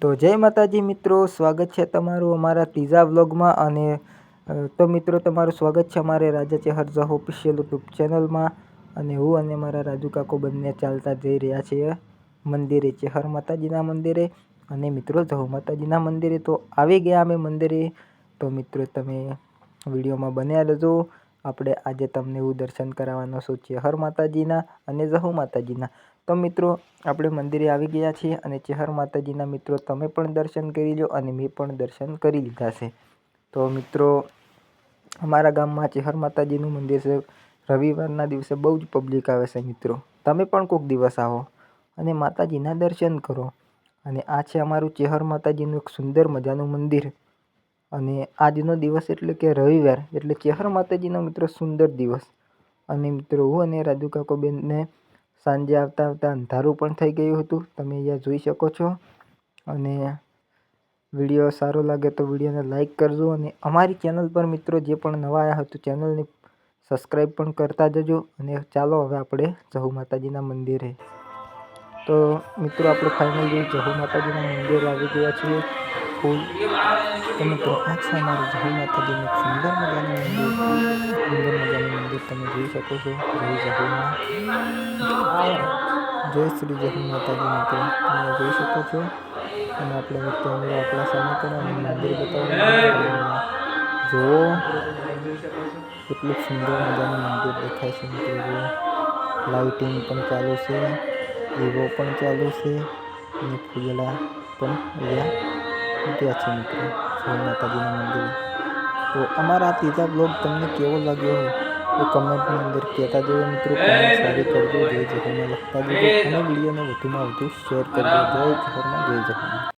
તો જય માતાજી મિત્રો, સ્વાગત છે તમારું અમારા ત્રીજા વ્લોગમાં. અને તો મિત્રો તમારું સ્વાગત છે અમારે રાજા ચેહર ઝ ઓફિશિયલ યુટ્યુબ ચેનલમાં. અને હું અને મારા રાજુ કાકો બંને ચાલતા જઈ રહ્યા છીએ મંદિરે, ચેહર માતાજીના મંદિરે. અને મિત્રો જહુ માતાજીના મંદિરે તો આવી ગયા અમે મંદિરે. તો મિત્રો તમે વિડીયોમાં બન્યા રહેજો. આપણે આજે તમને હું દર્શન કરાવવાનો છું ચેહર માતાજીના અને જહુ માતાજીના. તો મિત્રો આપણે મંદિરે આવી ગયા છીએ અને ચેહર માતાજીના મિત્રો તમે પણ દર્શન કરી લો અને મેં પણ દર્શન કરી લીધા છે. તો મિત્રો અમારા ગામમાં ચેહર માતાજીનું મંદિર છે. રવિવારના દિવસે બહુ જ પબ્લિક આવે છે મિત્રો. તમે પણ કોઈક દિવસ આવો અને માતાજીના દર્શન કરો. અને આ છે અમારું ચેહર માતાજીનું એક સુંદર મજાનું મંદિર. અને આજનો દિવસ એટલે કે રવિવાર એટલે ચેહર માતાજીનો મિત્રો સુંદર દિવસ. અને મિત્રો હું અને રાજુ કાકો બેનને સાંજે આવતા આવતા અંધારું પણ થઈ ગયું હતું, તમે અહીંયા જોઈ શકો છો. અને વિડીયો સારો લાગે તો વિડીયોને લાઈક કરજો. અને અમારી ચેનલ પર મિત્રો જે પણ નવા આવ્યા હોય તો ચેનલને સબસ્ક્રાઈબ પણ કરતા જજો. અને ચાલો હવે આપણે જહુ માતાજીના મંદિરે. તો મિત્રો આપણે ફાઇનલી જહુ માતાજીના મંદિરે આવી ગયા છીએ. તો મિત્રો આ છે અમારું જહુ માતાજીનું સુંદર મજાનું મંદિર તમે જોઈ શકો છો. જય જહુમાં, જય શ્રી જહુ માતાજી મિત્રો તમે જોઈ શકો છો. અને આપણે મિત્રો આપણા સામે કરો અને મંદિર બતાવવાનું જુઓ કેટલું સુંદર મજાનું મંદિર દેખાય છે મિત્રો. જુઓ લાઇટિંગ પણ ચાલુ છે, દીવો પણ ચાલુ છે અને ફૂલડા પણ અહીંયા મૂક્યા છે મિત્રો જહુ માતાજીના મંદિરે. તો અમારા ત્રીજા બ્લોગ તમને કેવો લાગ્યો હોય તો કમેન્ટની અંદર કહેતા જજો મિત્રો. કમેન્ટ સારી કરજો, જય જહુમાં લખતા જજો અને વિડીયોને વધુમાં વધુ શેર કરજો. જય જહુમાં, જય જહુમાં.